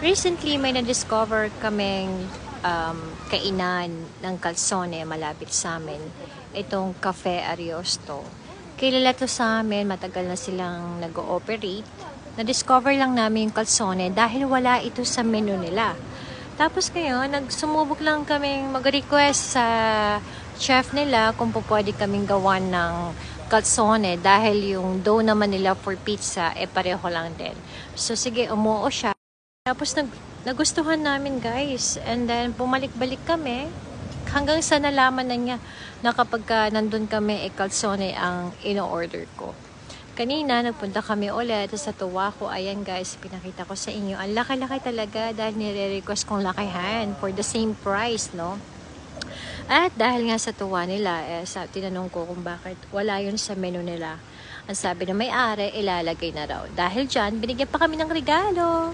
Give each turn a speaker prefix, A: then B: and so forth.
A: Recently, may na-discover kaming kainan ng calzone malapit sa amin. Itong Cafe Ariosto. Kilala to sa amin, matagal na silang nag-ooperate. Na-discover lang namin yung calzone dahil wala ito sa menu nila. Tapos ngayon, nagsumubok lang kaming mag-request sa chef nila kung po pwede kaming gawan ng calzone dahil yung dough naman nila for pizza pareho lang din. So sige, umuo siya. Tapos nagustuhan namin guys. And then bumalik-balik kami hanggang sa nalaman na niya na kapag nandun kami calzone ang ino-order ko. Kanina nagpunta kami ulit sa tuwa ko. Ayan guys, pinakita ko sa inyo. Ang laki-laki talaga dahil nire-request kong lakihan for the same price, no? At dahil nga sa tuwa nila, tinanong ko kung bakit wala yun sa menu nila. Ang sabi na may-ari, ilalagay na raw. Dahil dyan, binigyan pa kami ng regalo.